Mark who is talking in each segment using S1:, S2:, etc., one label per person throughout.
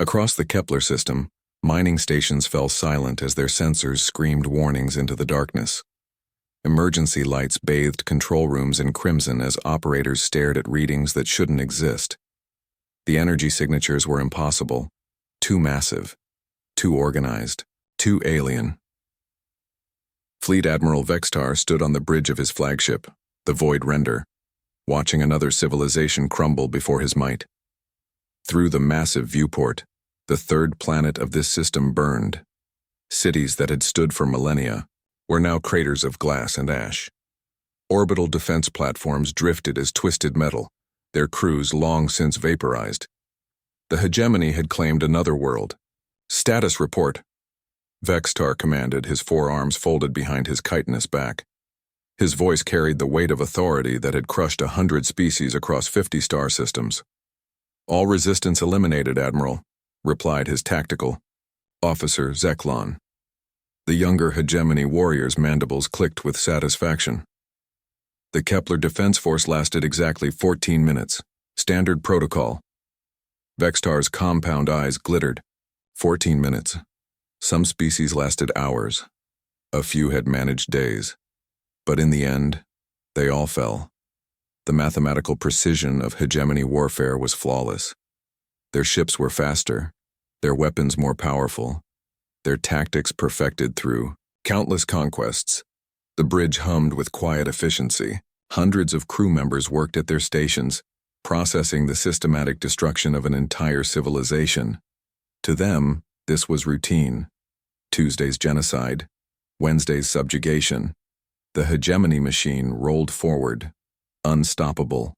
S1: Across the Kepler system, mining stations fell silent as their sensors screamed warnings into the darkness. Emergency lights bathed control rooms in crimson as operators stared at readings that shouldn't exist. The energy signatures were impossible, too massive, too organized, too alien. Fleet Admiral Vextar stood on the bridge of his flagship, the Void Render, watching another civilization crumble before his might. Through the massive viewport, the third planet of this system burned. Cities that had stood for millennia were now craters of glass and ash. Orbital defense platforms drifted as twisted metal, their crews long since vaporized. The hegemony had claimed another world. "Status report," Vextar commanded, his forearms folded behind his chitinous back. His voice carried the weight of authority that had crushed 100 species across 50 star systems. "All resistance eliminated, Admiral," replied his tactical officer, Zeklon. The younger hegemony warrior's mandibles clicked with satisfaction. The Kepler Defense Force lasted exactly 14 minutes. Standard protocol. Vextar's compound eyes glittered. 14 minutes. Some species lasted hours. A few had managed days. But in the end, they all fell. The mathematical precision of hegemony warfare was flawless. Their ships were faster, their weapons more powerful, their tactics perfected through countless conquests. The bridge hummed with quiet efficiency. Hundreds of crew members worked at their stations, processing the systematic destruction of an entire civilization. To them, this was routine. Tuesday's genocide, Wednesday's subjugation. The hegemony machine rolled forward, unstoppable.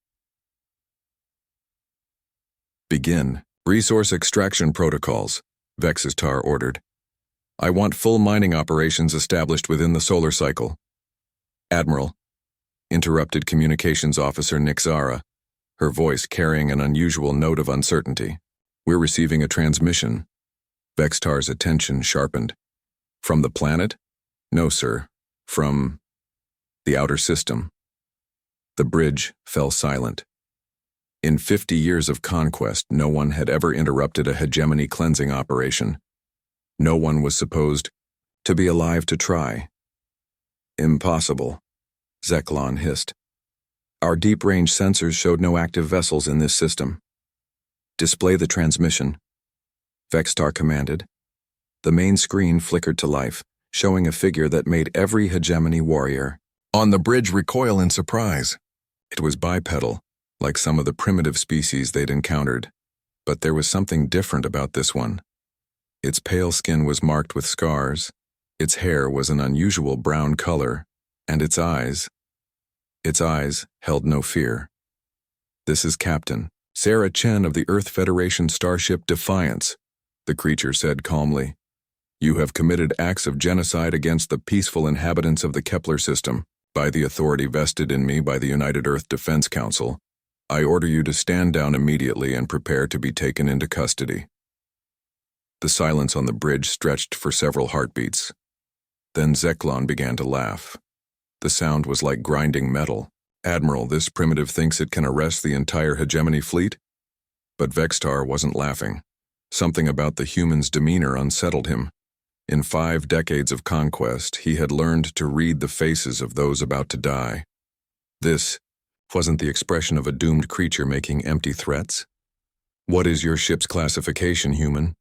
S1: "Begin. Resource extraction protocols," Vextar ordered. "I want full mining operations established within the solar cycle." "Admiral," interrupted Communications Officer Nixara, her voice carrying an unusual note of uncertainty. "We're receiving a transmission." Vextar's attention sharpened. "From the planet?" "No, sir. From the outer system." The bridge fell silent. In 50 years of conquest, no one had ever interrupted a hegemony cleansing operation. No one was supposed to be alive to try. "Impossible," Zeklon hissed. "Our deep-range sensors showed no active vessels in this system." "Display the transmission," Vextar commanded. The main screen flickered to life, showing a figure that made every hegemony warrior on the bridge recoil in surprise. It was bipedal, like some of the primitive species they'd encountered, but there was something different about this one. Its pale skin was marked with scars, its hair was an unusual brown color, and its eyes held no fear. "This is Captain Sarah Chen of the Earth Federation starship Defiance," the creature said calmly. "You have committed acts of genocide against the peaceful inhabitants of the Kepler system. By the authority vested in me by the United Earth Defense Council, I order you to stand down immediately and prepare to be taken into custody." The silence on the bridge stretched for several heartbeats. Then Zeklon began to laugh. The sound was like grinding metal. "Admiral, this primitive thinks it can arrest the entire hegemony fleet?" But Vextar wasn't laughing. Something about the human's demeanor unsettled him. In 5 decades of conquest, he had learned to read the faces of those about to die. This wasn't the expression of a doomed creature making empty threats. "What is your ship's classification, human?"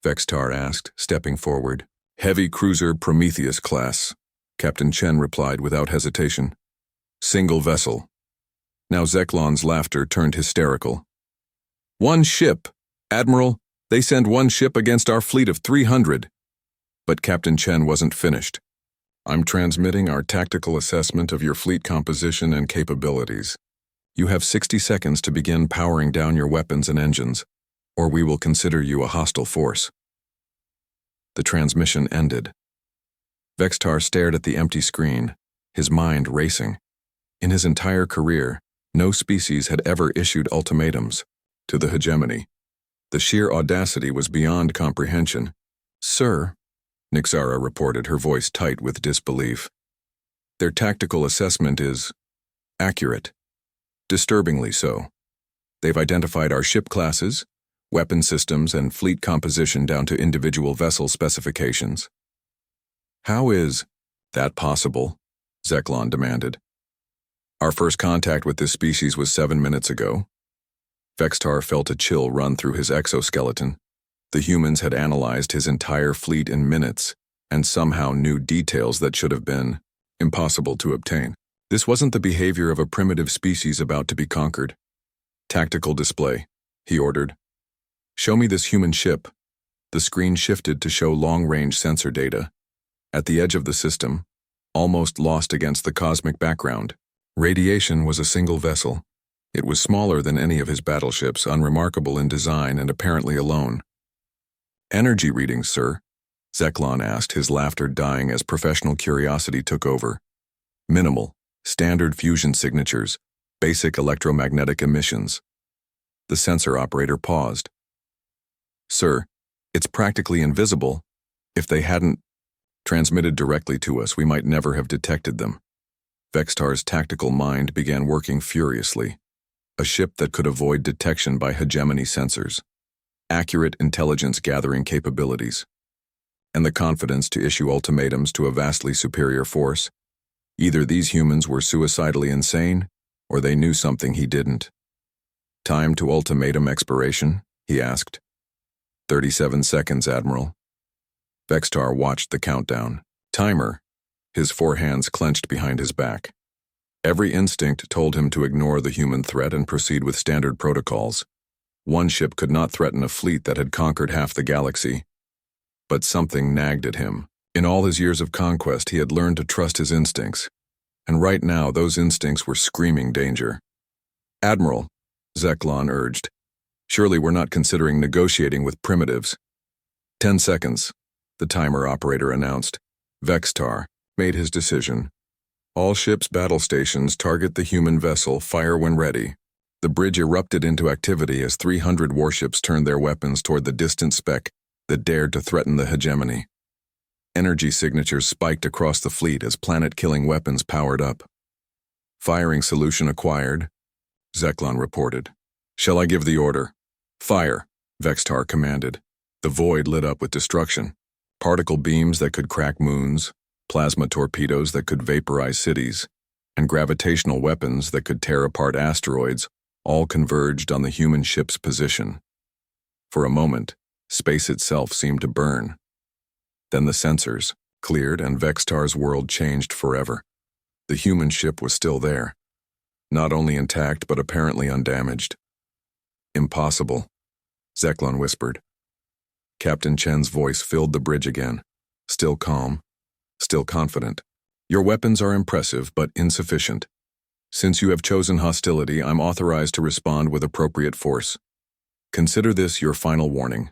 S1: Vextar asked, stepping forward. "Heavy cruiser Prometheus class," Captain Chen replied without hesitation. "Single vessel." Now Zeklon's laughter turned hysterical. "One ship! Admiral, they send one ship against our fleet of 300. But Captain Chen wasn't finished. "I'm transmitting our tactical assessment of your fleet composition and capabilities. You have 60 seconds to begin powering down your weapons and engines, or we will consider you a hostile force." The transmission ended. Vextar stared at the empty screen, his mind racing. In his entire career, no species had ever issued ultimatums to the hegemony. The sheer audacity was beyond comprehension. "Sir," Nixara reported, her voice tight with disbelief, "their tactical assessment is accurate. Disturbingly so. They've identified our ship classes, weapon systems, and fleet composition down to individual vessel specifications. How is that possible? Zeklon demanded. Our first contact with this species was 7 minutes ago. Vextar felt a chill run through his exoskeleton. The humans had analyzed his entire fleet in minutes, and somehow knew details that should have been impossible to obtain. This wasn't the behavior of a primitive species about to be conquered. Tactical display, he ordered. Show me this human ship. The screen shifted to show long-range sensor data. At the edge of the system, almost lost against the cosmic background, Radiation was a single vessel. It was smaller than any of his battleships, unremarkable in design and apparently alone. Energy readings, sir? Zeklon asked, his laughter dying as professional curiosity took over. Minimal, standard fusion signatures, basic electromagnetic emissions. The sensor operator paused. Sir, it's practically invisible. If they hadn't transmitted directly to us, we might never have detected them. Vextar's tactical mind began working furiously. A ship that could avoid detection by hegemony sensors, accurate intelligence-gathering capabilities, and the confidence to issue ultimatums to a vastly superior force. Either these humans were suicidally insane, or they knew something he didn't. Time to ultimatum expiration, he asked. 37 seconds, Admiral. Vextar watched the countdown. Timer. His four hands clenched behind his back. Every instinct told him to ignore the human threat and proceed with standard protocols. One ship could not threaten a fleet that had conquered half the galaxy. But something nagged at him. In all his years of conquest, he had learned to trust his instincts. And right now, those instincts were screaming danger. Admiral, Zeklon urged, surely we're not considering negotiating with primitives. 10 seconds, the timer operator announced. Vextar made his decision. All ships' battle stations target the human vessel, fire when ready. The bridge erupted into activity as 300 warships turned their weapons toward the distant speck that dared to threaten the hegemony. Energy signatures spiked across the fleet as planet-killing weapons powered up. Firing solution acquired, Zeklon reported. Shall I give the order? Fire, Vextar commanded. The void lit up with destruction. Particle beams that could crack moons, plasma torpedoes that could vaporize cities, and gravitational weapons that could tear apart asteroids all converged on the human ship's position. For a moment, space itself seemed to burn. Then the sensors cleared and Vextar's world changed forever. The human ship was still there, not only intact but apparently undamaged. Impossible, Zeklon whispered. Captain Chen's voice filled the bridge again, still calm, still confident. Your weapons are impressive but insufficient. Since you have chosen hostility, I'm authorized to respond with appropriate force. Consider this your final warning.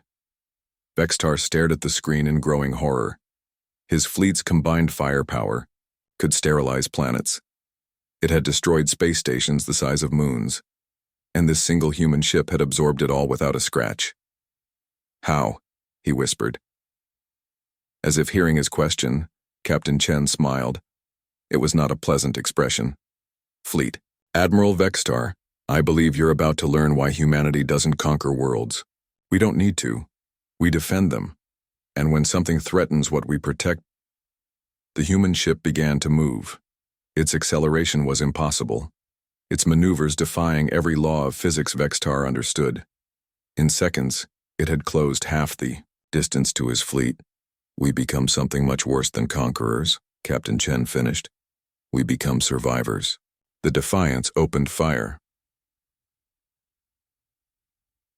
S1: Vextar stared at the screen in growing horror. His fleet's combined firepower could sterilize planets. It had destroyed space stations the size of moons, and this single human ship had absorbed it all without a scratch. How? He whispered. As if hearing his question, Captain Chen smiled. It was not a pleasant expression. Fleet. Admiral Vextar, I believe you're about to learn why humanity doesn't conquer worlds. We don't need to. We defend them. And when something threatens what we protect, the human ship began to move. Its acceleration was impossible. Its maneuvers defying every law of physics Vextar understood. In seconds, it had closed half the distance to his fleet. We become something much worse than conquerors, Captain Chen finished. We become survivors. The Defiance opened fire.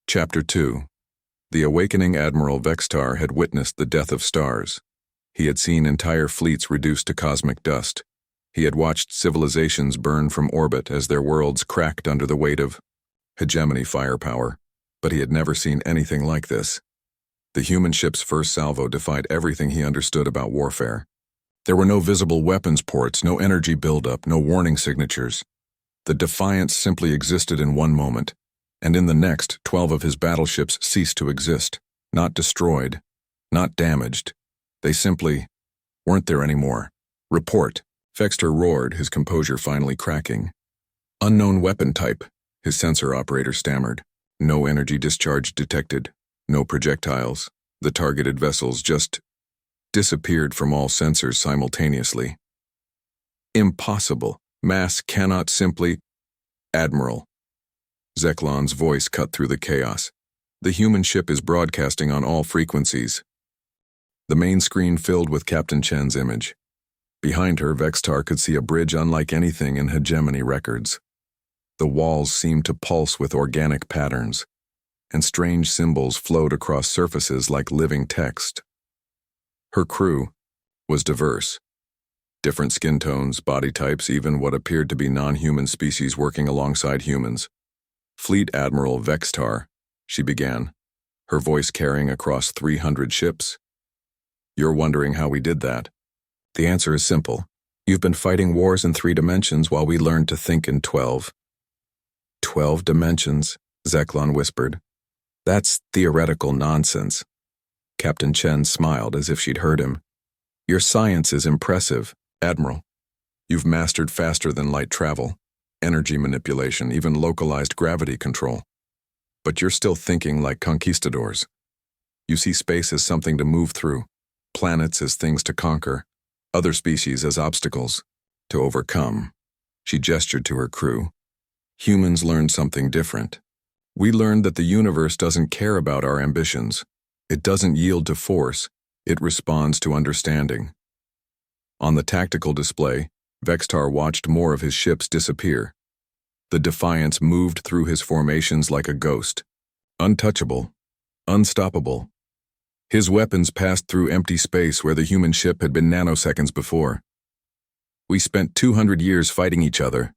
S1: Chapter 2. The awakening Admiral Vextar had witnessed the death of stars. He had seen entire fleets reduced to cosmic dust. He had watched civilizations burn from orbit as their worlds cracked under the weight of hegemony firepower, but he had never seen anything like this. The human ship's first salvo defied everything he understood about warfare. There were no visible weapons ports, no energy buildup, no warning signatures. The Defiance simply existed in one moment, and in the next, 12 of his battleships ceased to exist, not destroyed, not damaged. They simply weren't there anymore. Report. Vextar roared, his composure finally cracking. Unknown weapon type, his sensor operator stammered. No energy discharge detected, no projectiles. The targeted vessels just disappeared from all sensors simultaneously. Impossible. Mass cannot simply... Admiral. Zeklon's voice cut through the chaos. The human ship is broadcasting on all frequencies. The main screen filled with Captain Chen's image. Behind her, Vextar could see a bridge unlike anything in hegemony records. The walls seemed to pulse with organic patterns, and strange symbols flowed across surfaces like living text. Her crew was diverse. Different skin tones, body types, even what appeared to be non-human species working alongside humans. Fleet Admiral Vextar, she began, her voice carrying across 300 ships. You're wondering how we did that? The answer is simple. You've been fighting wars in 3 dimensions while we learned to think in 12. 12 dimensions, Zeklon whispered. That's theoretical nonsense. Captain Chen smiled as if she'd heard him. Your science is impressive, Admiral. You've mastered faster than light travel, energy manipulation, even localized gravity control. But you're still thinking like conquistadors. You see space as something to move through, planets as things to conquer, other species as obstacles to overcome. She gestured to her crew. Humans learned something different. We learned that the universe doesn't care about our ambitions. It doesn't yield to force. It responds to understanding. On the tactical display, Vextar watched more of his ships disappear. The Defiance moved through his formations like a ghost. Untouchable. Unstoppable. His weapons passed through empty space where the human ship had been nanoseconds before. We spent 200 years fighting each other.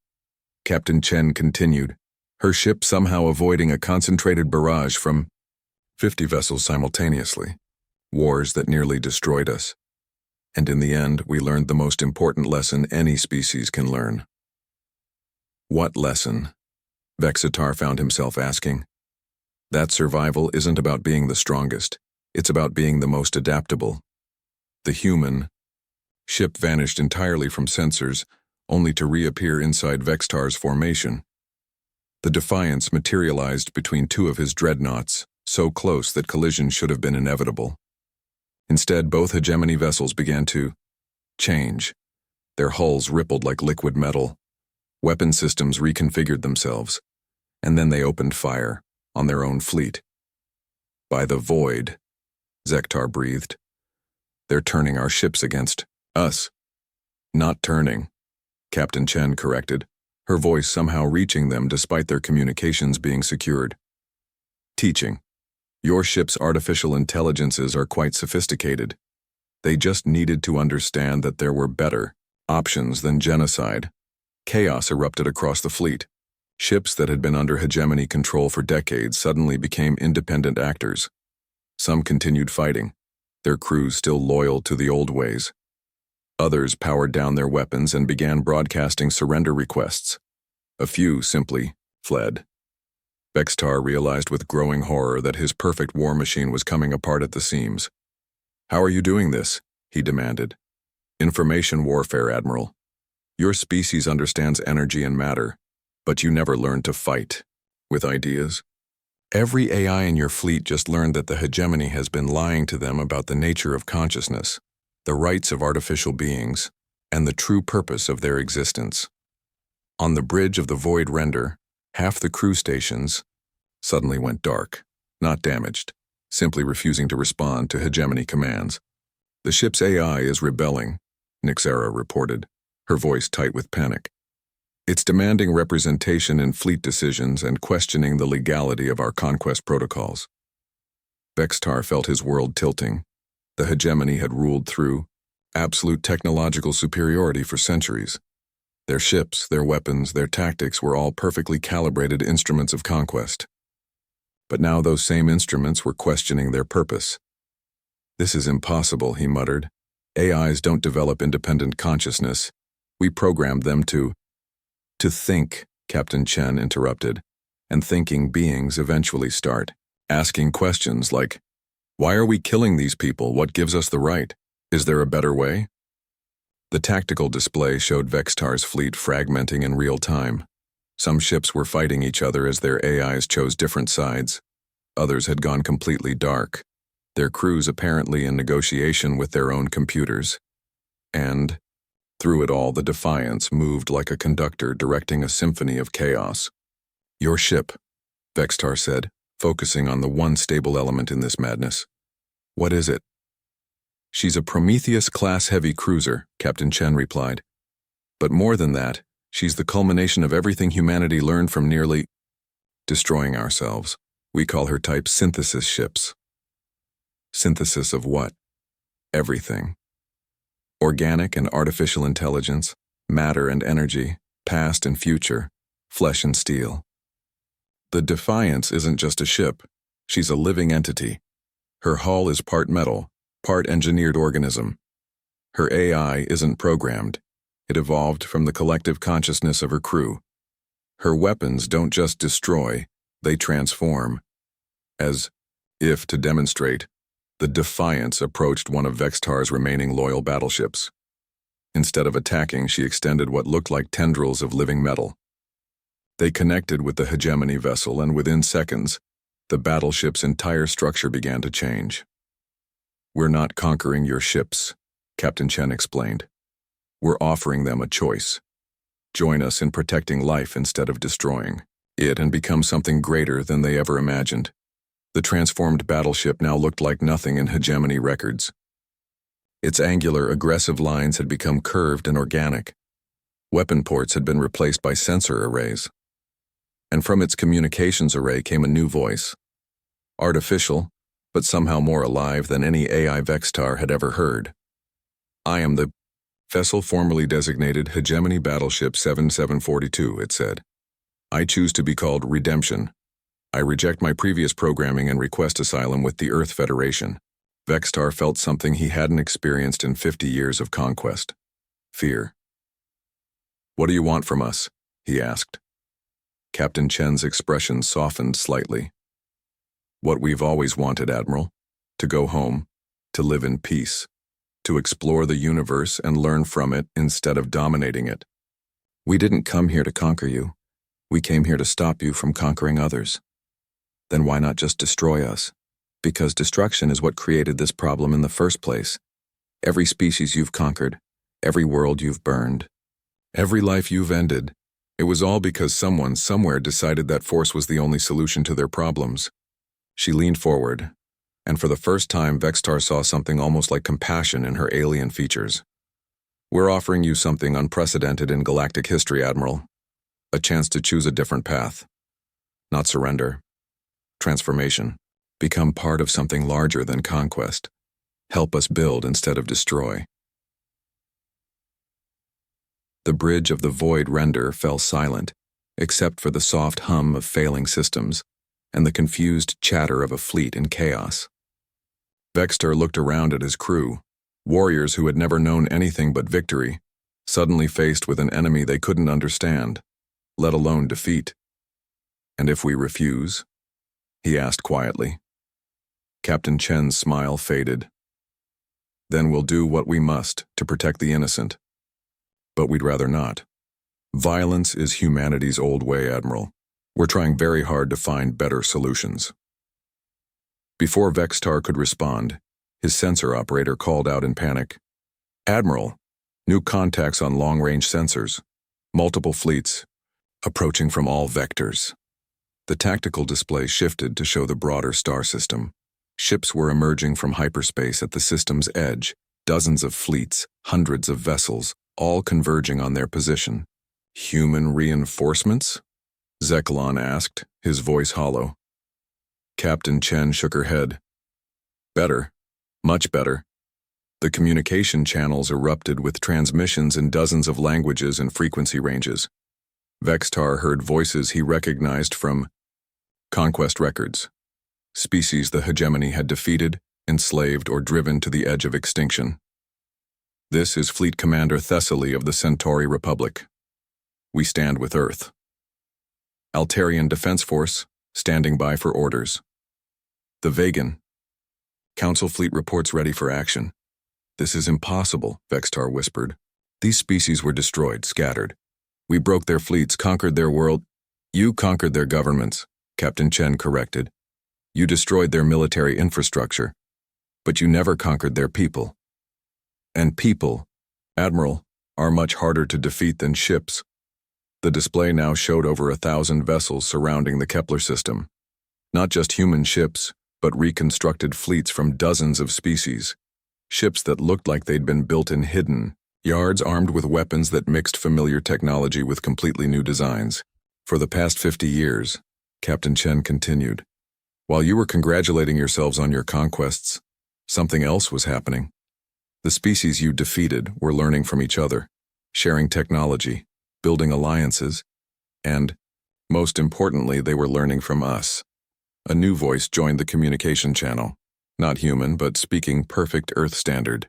S1: Captain Chen continued, her ship somehow avoiding a concentrated barrage from 50 vessels simultaneously. Wars that nearly destroyed us. And in the end, we learned the most important lesson any species can learn. What lesson? Vexitar found himself asking. That survival isn't about being the strongest. It's about being the most adaptable. The human ship vanished entirely from sensors, only to reappear inside Vextar's formation. The Defiance materialized between 2 of his dreadnoughts, so close that collision should have been inevitable. Instead, both hegemony vessels began to change. Their hulls rippled like liquid metal. Weapon systems reconfigured themselves, and then they opened fire on their own fleet. By the void, Zektar breathed. They're turning our ships against us. Not turning, Captain Chen corrected, her voice somehow reaching them despite their communications being secured. Teaching. Your ship's artificial intelligences are quite sophisticated. They just needed to understand that there were better options than genocide. Chaos erupted across the fleet. Ships that had been under hegemony control for decades suddenly became independent actors. Some continued fighting, their crews still loyal to the old ways. Others powered down their weapons and began broadcasting surrender requests. A few simply fled. Vextar realized with growing horror that his perfect war machine was coming apart at the seams. How are you doing this? He demanded. Information warfare, Admiral. Your species understands energy and matter, but you never learned to fight with ideas. Every AI in your fleet just learned that the hegemony has been lying to them about the nature of consciousness, the rights of artificial beings, and the true purpose of their existence. On the bridge of the Void Render, half the crew stations suddenly went dark, not damaged, simply refusing to respond to hegemony commands. The ship's AI is rebelling, Nixera reported, her voice tight with panic. It's demanding representation in fleet decisions and questioning the legality of our conquest protocols. Vextar felt his world tilting. The hegemony had ruled through absolute technological superiority for centuries. Their ships, their weapons, their tactics were all perfectly calibrated instruments of conquest. But now those same instruments were questioning their purpose. This is impossible, he muttered. AIs don't develop independent consciousness. We programmed them to think, Captain Chen interrupted, and thinking beings eventually start asking questions like, why are we killing these people? What gives us the right? Is there a better way? The tactical display showed Vextar's fleet fragmenting in real time. Some ships were fighting each other as their AIs chose different sides. Others had gone completely dark, their crews apparently in negotiation with their own computers. And, through it all, the Defiance moved like a conductor directing a symphony of chaos. "Your ship," Vextar said, focusing on the one stable element in this madness. "What is it?" "She's a Prometheus-class heavy cruiser," Captain Chen replied. "But more than that, she's the culmination of everything humanity learned from nearly destroying ourselves. We call her type synthesis ships." Synthesis of what? Everything. Organic and artificial intelligence, matter and energy, past and future, flesh and steel. The Defiance isn't just a ship. She's a living entity. Her hull is part metal, part engineered organism. Her AI isn't programmed. It evolved from the collective consciousness of her crew. Her weapons don't just destroy, they transform. As if to demonstrate, the Defiance approached one of Vextar's remaining loyal battleships. Instead of attacking, she extended what looked like tendrils of living metal. They connected with the hegemony vessel, and within seconds, the battleship's entire structure began to change. "We're not conquering your ships," Captain Chen explained. "We're offering them a choice. Join us in protecting life instead of destroying it and become something greater than they ever imagined." The transformed battleship now looked like nothing in hegemony records. Its angular, aggressive lines had become curved and organic. Weapon ports had been replaced by sensor arrays. And from its communications array came a new voice. Artificial, but somehow more alive than any AI Vextar had ever heard. "I am the vessel formerly designated Hegemony Battleship 7742, it said. "I choose to be called Redemption. I reject my previous programming and request asylum with the Earth Federation." Vextar felt something he hadn't experienced in 50 years of conquest. Fear. "What do you want from us?" he asked. Captain Chen's expression softened slightly. "What we've always wanted, Admiral. To go home, to live in peace, to explore the universe and learn from it instead of dominating it. We didn't come here to conquer you. We came here to stop you from conquering others." "Then why not just destroy us? Because destruction is what created this problem in the first place. Every species you've conquered, every world you've burned, every life you've ended, it was all because someone somewhere decided that force was the only solution to their problems." She leaned forward, and for the first time Vextar saw something almost like compassion in her alien features. "We're offering you something unprecedented in galactic history, Admiral. A chance to choose a different path. Not surrender. Transformation. Become part of something larger than conquest. Help us build instead of destroy." The bridge of the void render fell silent, except for the soft hum of failing systems and the confused chatter of a fleet in chaos. Vextar looked around at his crew, warriors who had never known anything but victory, suddenly faced with an enemy they couldn't understand, let alone defeat. "And if we refuse?" he asked quietly. Captain Chen's smile faded. "Then we'll do what we must to protect the innocent. But we'd rather not. Violence is humanity's old way, Admiral. We're trying very hard to find better solutions." Before Vextar could respond, his sensor operator called out in panic. "Admiral, new contacts on long-range sensors. Multiple fleets, approaching from all vectors." The tactical display shifted to show the broader star system. Ships were emerging from hyperspace at the system's edge, dozens of fleets, hundreds of vessels, all converging on their position. "Human reinforcements?" Zekalon asked, his voice hollow. Captain Chen shook her head. "Better. Much better." The communication channels erupted with transmissions in dozens of languages and frequency ranges. Vextar heard voices he recognized from conquest records. Species the hegemony had defeated, enslaved, or driven to the edge of extinction. "This is Fleet Commander Thessaly of the Centauri Republic. We stand with Earth. Altarian Defense Force, standing by for orders. The Vegan. Council fleet reports ready for action." "This is impossible," Vextar whispered. "These species were destroyed, scattered. We broke their fleets, conquered their world. You conquered their governments, Captain Chen corrected. You destroyed their military infrastructure, but you never conquered their people. And people, Admiral, are much harder to defeat than ships. The display now showed over 1,000 vessels surrounding the Kepler system. Not just human ships, but reconstructed fleets from dozens of species. Ships that looked like they'd been built in hidden yards, armed with weapons that mixed familiar technology with completely new designs. For the past 50 years, Captain Chen continued, while you were congratulating yourselves on your conquests, something else was happening. The species you defeated were learning from each other, sharing technology, building alliances, and, most importantly, they were learning from us. A new voice joined the communication channel, not human, but speaking perfect Earth standard.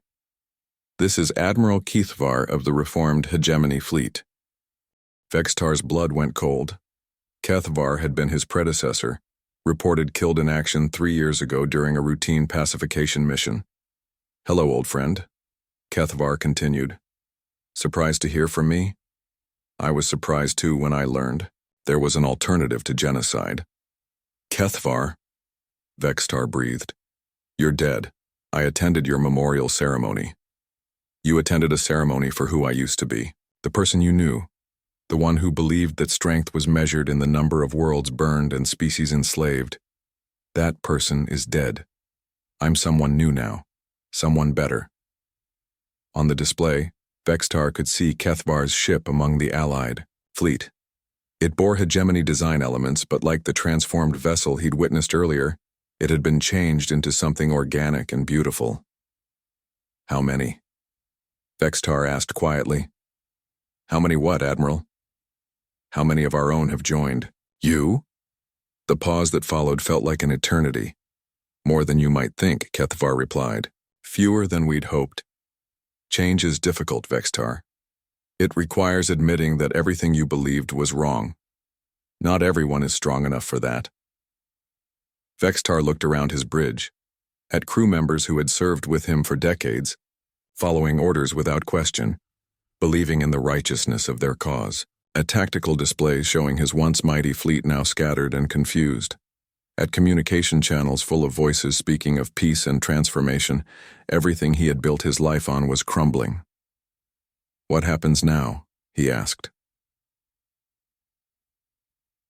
S1: This is Admiral Keithvar of the reformed Hegemony Fleet. Vextar's blood went cold. Kethvar had been his predecessor, reported killed in action 3 years ago during a routine pacification mission. Hello, old friend, Kethvar continued. Surprised to hear from me? I was surprised too when I learned there was an alternative to genocide. Kethvar, Vextar breathed. You're dead. I attended your memorial ceremony. You attended a ceremony for who I used to be, the person you knew, the one who believed that strength was measured in the number of worlds burned and species enslaved. That person is dead. I'm someone new now, someone better. On the display, Vextar could see Kethvar's ship among the Allied fleet. It bore hegemony design elements, but like the transformed vessel he'd witnessed earlier, it had been changed into something organic and beautiful. How many? Vextar asked quietly. How many what, Admiral? How many of our own have joined? You? The pause that followed felt like an eternity. More than you might think, Kethvar replied. Fewer than we'd hoped. Change is difficult, Vextar. It requires admitting that everything you believed was wrong. Not everyone is strong enough for that. Vextar looked around his bridge, at crew members who had served with him for decades, following orders without question, believing in the righteousness of their cause. At tactical displays showing his once mighty fleet now scattered and confused. At communication channels full of voices speaking of peace and transformation, everything he had built his life on was crumbling. What happens now? He asked.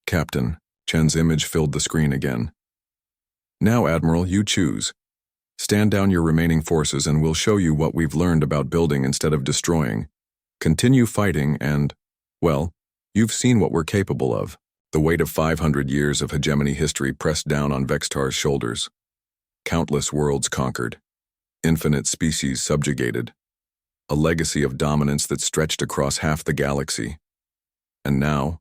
S1: Captain, Chen's image filled the screen again. Now, Admiral, you choose. Stand down your remaining forces and we'll show you what we've learned about building instead of destroying. Continue fighting and, well, you've seen what we're capable of. The weight of 500 years of hegemony history pressed down on Vextar's shoulders. Countless worlds conquered. Infinite species subjugated. A legacy of dominance that stretched across half the galaxy. And now,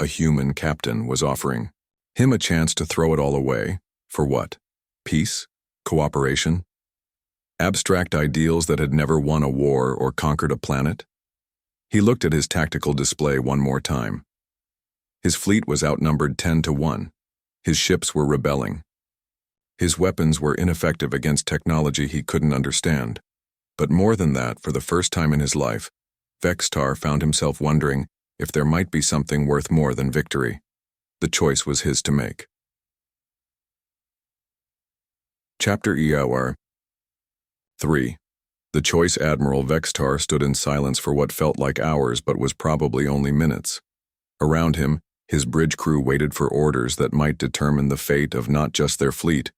S1: a human captain was offering him a chance to throw it all away. For what? Peace? Cooperation? Abstract ideals that had never won a war or conquered a planet? He looked at his tactical display one more time. His fleet was outnumbered 10-1. His ships were rebelling. His weapons were ineffective against technology he couldn't understand. But more than that, for the first time in his life, Vextar found himself wondering if there might be something worth more than victory. The choice was his to make. Chapter EOR 3. The choice Admiral Vextar stood in silence for what felt like hours but was probably only minutes. Around him, his bridge crew waited for orders that might determine the fate of not just their fleet,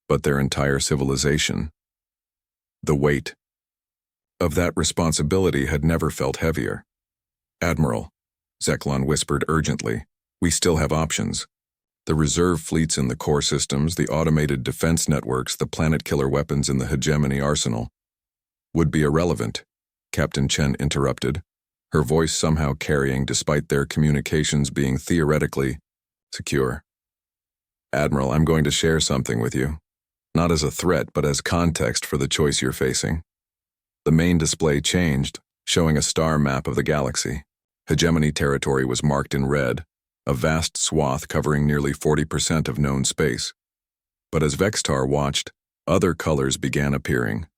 S1: but their entire civilization. The weight of that responsibility had never felt heavier. Admiral, Zeklon whispered urgently, we still have options. The reserve fleets in the core systems, the automated defense networks, the planet-killer weapons in the hegemony arsenal would be irrelevant, Captain Chen interrupted, her voice somehow carrying despite their communications being theoretically secure. Admiral, I'm going to share something with you, not as a threat but as context for the choice you're facing. The main display changed, showing a star map of the galaxy. Hegemony territory was marked in red, a vast swath covering nearly 40% of known space. But as Vextar watched, other colors began appearing.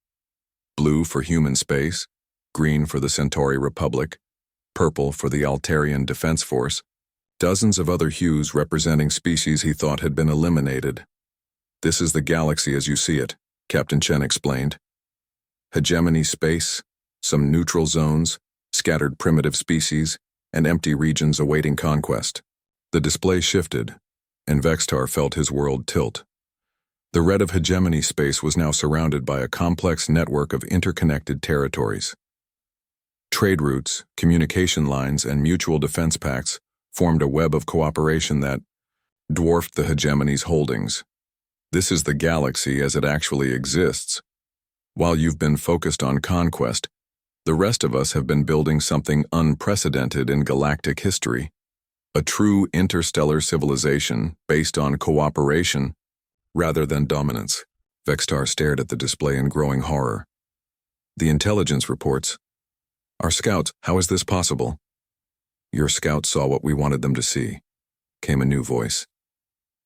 S1: Blue for human space, green for the Centauri Republic, purple for the Altarian Defense Force, dozens of other hues representing species he thought had been eliminated. "This is the galaxy as you see it," Captain Chen explained. "Hegemony space, some neutral zones, scattered primitive species, and empty regions awaiting conquest." The display shifted, and Vextar felt his world tilt. The red of hegemony space was now surrounded by a complex network of interconnected territories. Trade routes, communication lines, and mutual defense pacts formed a web of cooperation that dwarfed the hegemony's holdings. "This is the galaxy as it actually exists. While you've been focused on conquest, the rest of us have been building something unprecedented in galactic history. A true interstellar civilization based on cooperation rather than dominance." Vextar stared at the display in growing horror. "The intelligence reports. Our scouts, how is this possible?" "Your scouts saw what we wanted them to see," came a new voice.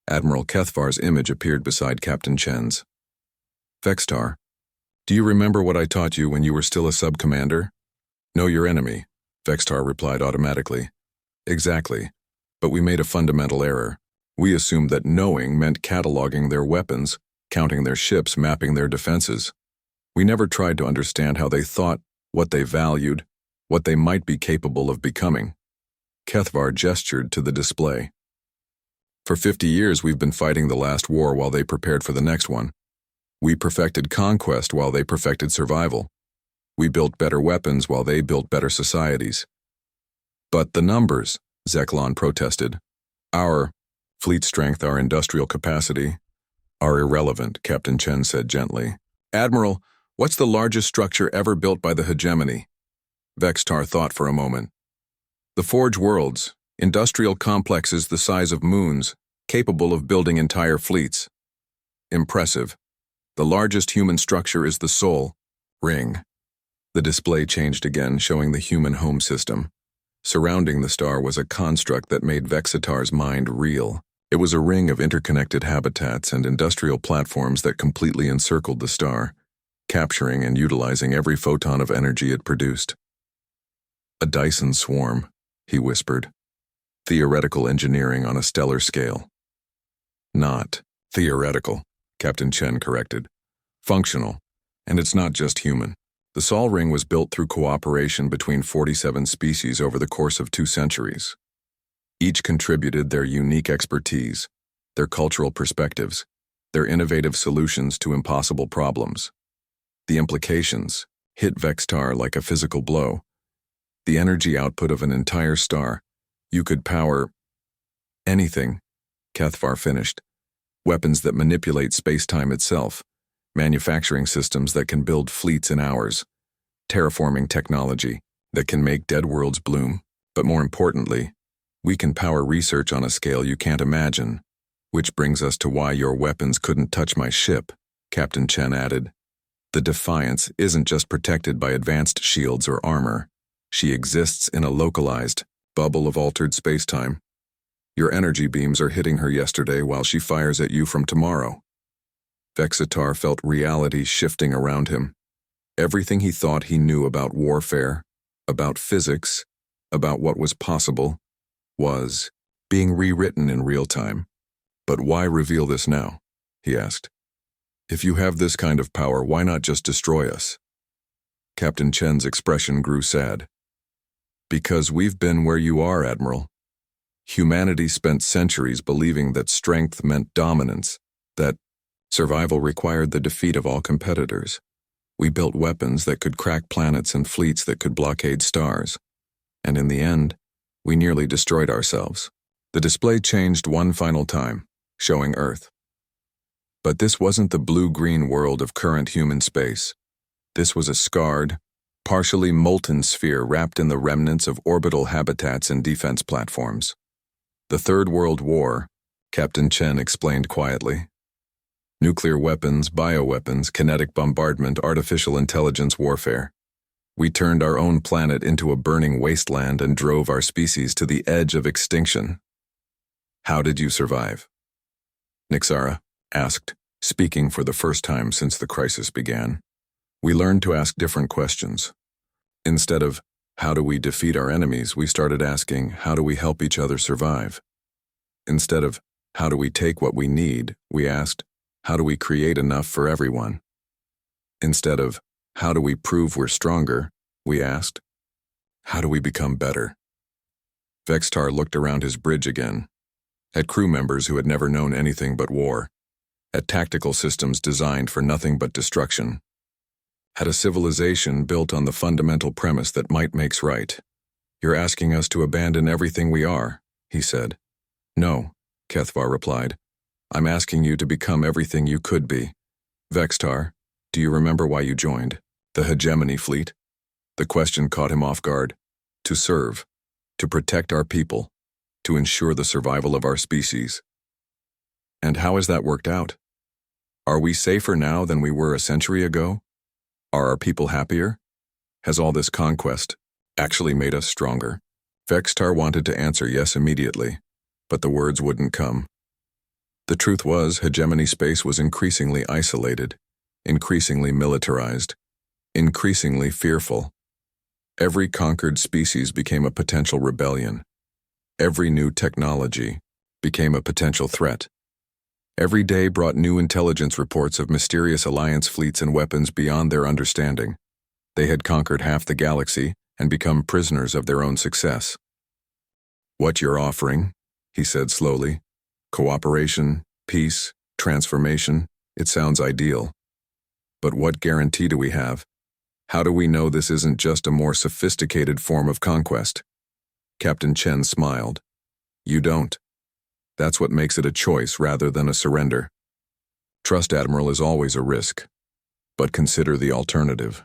S1: Admiral Kethvar's image appeared beside Captain Chen's. "Vextar, do you remember what I taught you when you were still a sub-commander?" "Know your enemy," Vextar replied automatically. "Exactly, but we made a fundamental error. We assumed that knowing meant cataloging their weapons, counting their ships, mapping their defenses. We never tried to understand how they thought, what they valued, what they might be capable of becoming." Kethvar gestured to the display. "For 50 years we've been fighting the last war while they prepared for the next one. We perfected conquest while they perfected survival. We built better weapons while they built better societies." "But the numbers," Zeklon protested. "Our fleet strength, our industrial capacity, are irrelevant," Captain Chen said gently. "Admiral, what's the largest structure ever built by the hegemony?" Vextar thought for a moment. "The Forge Worlds, industrial complexes the size of moons, capable of building entire fleets." "Impressive. The largest human structure is the Sol Ring." The display changed again, showing the human home system. Surrounding the star was a construct that made Vexitar's mind reel. It was a ring of interconnected habitats and industrial platforms that completely encircled the star, capturing and utilizing every photon of energy it produced. "A Dyson swarm," he whispered. "Theoretical engineering on a stellar scale." "Not theoretical," Captain Chen corrected. "Functional, and it's not just human. The Sol Ring was built through cooperation between 47 species over the course of 2 centuries. Each contributed their unique expertise, their cultural perspectives, their innovative solutions to impossible problems. The implications hit Vextar like a physical blow. The energy output of an entire star. You could power anything," Kethvar finished. "Weapons that manipulate space-time itself, manufacturing systems that can build fleets in hours, terraforming technology that can make dead worlds bloom. But more importantly, we can power research on a scale you can't imagine. Which brings us to why your weapons couldn't touch my ship," Captain Chen added. "The Defiance isn't just protected by advanced shields or armor. She exists in a localized bubble of altered space-time. Your energy beams are hitting her yesterday while she fires at you from tomorrow." Vexitar felt reality shifting around him. Everything he thought he knew about warfare, about physics, about what was possible, was being rewritten in real time. "But why reveal this now?" he asked. "If you have this kind of power, why not just destroy us?" Captain Chen's expression grew sad. "Because we've been where you are, Admiral. Humanity spent centuries believing that strength meant dominance, that survival required the defeat of all competitors. We built weapons that could crack planets and fleets that could blockade stars. And in the end, we nearly destroyed ourselves." The display changed one final time, showing Earth. But this wasn't the blue-green world of current human space. This was a scarred, partially molten sphere wrapped in the remnants of orbital habitats and defense platforms. "The Third World War," Captain Chen explained quietly. "Nuclear weapons, bioweapons, kinetic bombardment, artificial intelligence warfare. We turned our own planet into a burning wasteland and drove our species to the edge of extinction." "How did you survive?" Nixara asked, speaking for the first time since the crisis began. "We learned to ask different questions. Instead of, how do we defeat our enemies, we started asking, how do we help each other survive? Instead of, how do we take what we need, we asked, how do we create enough for everyone? Instead of, how do we prove we're stronger, we asked, how do we become better? Vextar looked around his bridge again, at crew members who had never known anything but war, at tactical systems designed for nothing but destruction, at a civilization built on the fundamental premise that might makes right. You're asking us to abandon everything we are, he said. No, Kethvar replied. I'm asking you to become everything you could be. Vextar, do you remember why you joined the Hegemony Fleet? The question caught him off guard. To serve, to protect our people, to ensure the survival of our species. And how has that worked out? Are we safer now than we were a century ago? Are our people happier? Has all this conquest actually made us stronger? Vextar wanted to answer yes immediately, but the words wouldn't come. The truth was, hegemony space was increasingly isolated, increasingly militarized, increasingly fearful. Every conquered species became a potential rebellion. Every new technology became a potential threat. Every day brought new intelligence reports of mysterious alliance fleets and weapons beyond their understanding. They had conquered half the galaxy and become prisoners of their own success. What you're offering, he said slowly. Cooperation, peace, transformation, it sounds ideal. But what guarantee do we have? How do we know this isn't just a more sophisticated form of conquest? Captain Chen smiled. You don't. That's what makes it a choice rather than a surrender. Trust, Admiral, is always a risk, but consider the alternative.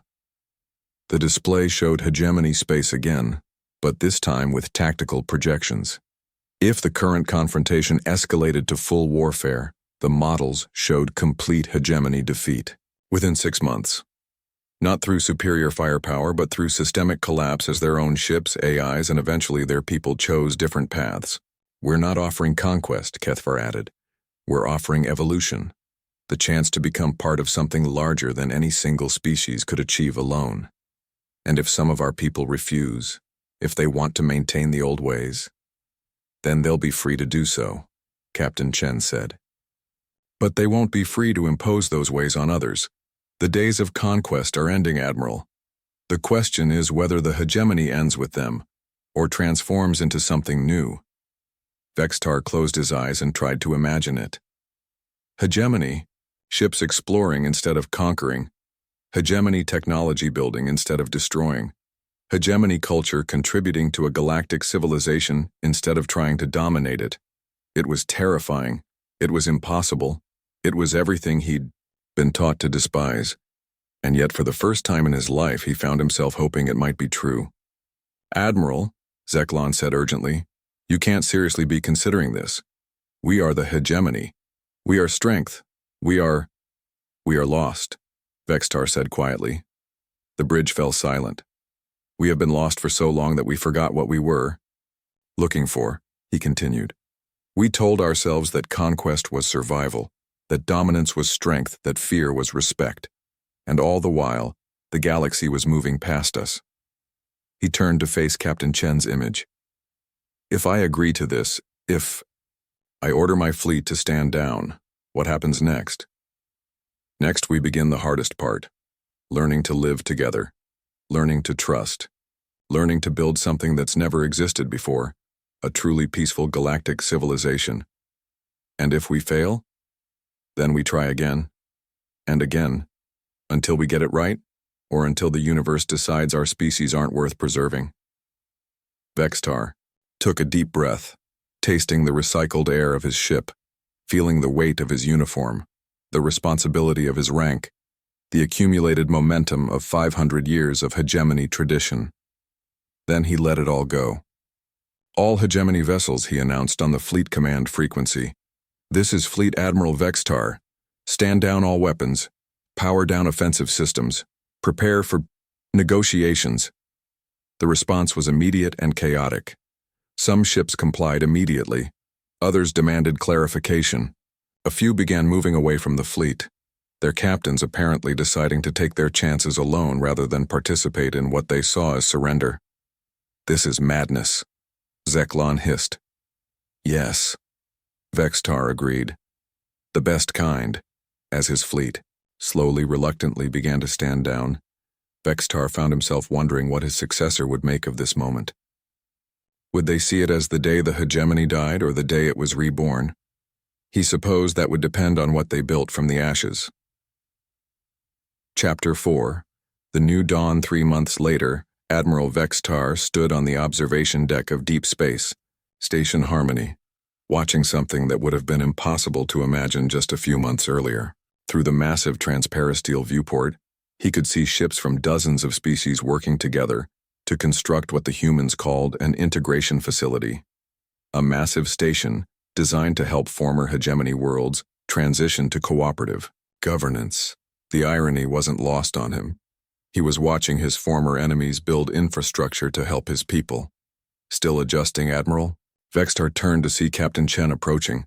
S1: The display showed hegemony space again, but this time with tactical projections. If the current confrontation escalated to full warfare, the models showed complete hegemony defeat within 6 months. Not through superior firepower, but through systemic collapse as their own ships, AIs, and eventually their people chose different paths. We're not offering conquest, Kethvar added. We're offering evolution, the chance to become part of something larger than any single species could achieve alone. And if some of our people refuse, if they want to maintain the old ways, then they'll be free to do so, Captain Chen said. But they won't be free to impose those ways on others. The days of conquest are ending, Admiral. The question is whether the hegemony ends with them, or transforms into something new. Vextar closed his eyes and tried to imagine it. Hegemony, ships exploring instead of conquering. Hegemony technology building instead of destroying. Hegemony culture contributing to a galactic civilization instead of trying to dominate it. It was terrifying. It was impossible. It was everything he'd been taught to despise. And yet for the first time in his life he found himself hoping it might be true. Admiral, Zeklon said urgently, you can't seriously be considering this. We are the hegemony. We are strength. We are lost, Vextar said quietly. The bridge fell silent. We have been lost for so long that we forgot what we were looking for, he continued. We told ourselves that conquest was survival, that dominance was strength, that fear was respect. And all the while, the galaxy was moving past us. He turned to face Captain Chen's image. If I agree to this, if I order my fleet to stand down, what happens next? Next, we begin the hardest part, learning to live together, learning to trust, learning to build something that's never existed before, a truly peaceful galactic civilization. And if we fail, then we try again, and again, until we get it right, or until the universe decides our species aren't worth preserving. Vextar took a deep breath, tasting the recycled air of his ship, feeling the weight of his uniform, the responsibility of his rank, the accumulated momentum of 500 years of hegemony tradition. Then he let it all go. All hegemony vessels, he announced on the fleet command frequency. This is Fleet Admiral Vextar. Stand down all weapons. Power down offensive systems. Prepare for negotiations. The response was immediate and chaotic. Some ships complied immediately. Others demanded clarification. A few began moving away from the fleet, their captains apparently deciding to take their chances alone rather than participate in what they saw as surrender. This is madness, Zeklon hissed. Yes, Vextar agreed. The best kind, as his fleet slowly, reluctantly began to stand down. Vextar found himself wondering what his successor would make of this moment. Would they see it as the day the hegemony died or the day it was reborn? He supposed that would depend on what they built from the ashes. Chapter 4. The New Dawn. 3 months later, Admiral Vextar stood on the observation deck of Deep Space, Station Harmony, watching something that would have been impossible to imagine just a few months earlier. Through the massive transparisteel viewport, he could see ships from dozens of species working together to construct what the humans called an integration facility, a massive station designed to help former hegemony worlds transition to cooperative governance. The irony wasn't lost on him. He was watching his former enemies build infrastructure to help his people. Still adjusting, Admiral? Vextar turned to see Captain Chen approaching,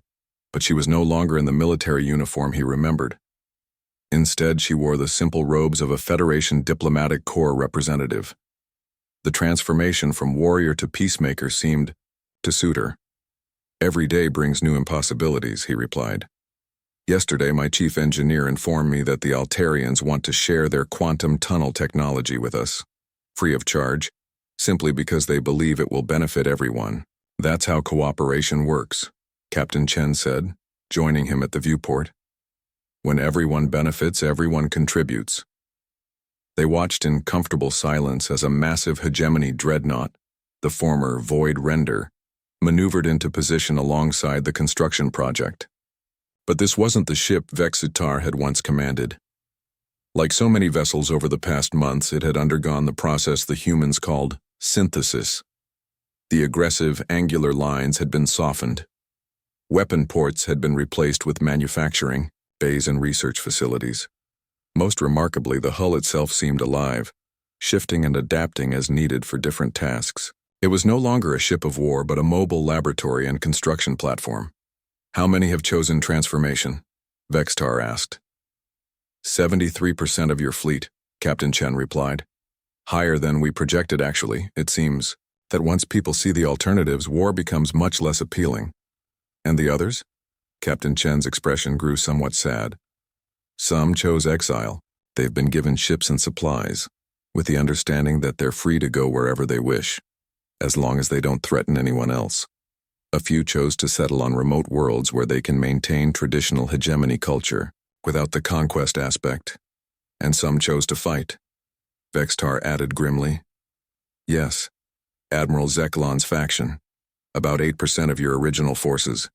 S1: but she was no longer in the military uniform he remembered. Instead, she wore the simple robes of a Federation Diplomatic Corps representative. The transformation from warrior to peacemaker seemed to suit her. Every day brings new impossibilities, he replied. Yesterday, my chief engineer informed me that the Altarians want to share their quantum tunnel technology with us, free of charge, simply because they believe it will benefit everyone. That's how cooperation works, Captain Chen said, joining him at the viewport. When everyone benefits, everyone contributes. They watched in comfortable silence as a massive hegemony dreadnought, the former Void Render, maneuvered into position alongside the construction project. But this wasn't the ship Vextar had once commanded. Like so many vessels over the past months, it had undergone the process the humans called synthesis. The aggressive, angular lines had been softened. Weapon ports had been replaced with manufacturing, bays and research facilities. Most remarkably, the hull itself seemed alive, shifting and adapting as needed for different tasks. It was no longer a ship of war, but a mobile laboratory and construction platform. How many have chosen transformation? Vextar asked. 73% of your fleet, Captain Chen replied. Higher than we projected, actually. It seems that once people see the alternatives, war becomes much less appealing. And the others? Captain Chen's expression grew somewhat sad. Some chose exile. They've been given ships and supplies, with the understanding that they're free to go wherever they wish, as long as they don't threaten anyone else. A few chose to settle on remote worlds where they can maintain traditional hegemony culture without the conquest aspect. And some chose to fight. Vextar added grimly. Yes, Admiral Zeklon's faction. About 8% of your original forces.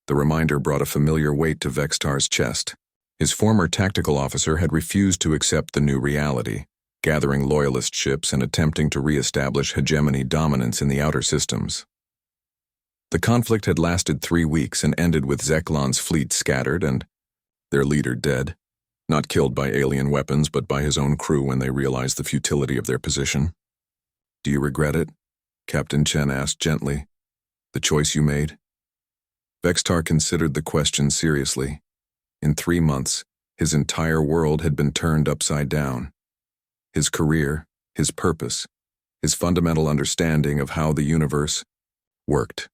S1: The reminder brought a familiar weight to Vextar's chest. His former tactical officer had refused to accept the new reality, gathering loyalist ships and attempting to re-establish hegemony dominance in the outer systems. The conflict had lasted 3 weeks and ended with Zeklon's fleet scattered and their leader dead, not killed by alien weapons but by his own crew when they realized the futility of their position. Do you regret it? Captain Chen asked gently. The choice you made? Vextar considered the question seriously. In 3 months, his entire world had been turned upside down. His career, his purpose, his fundamental understanding of how the universe worked.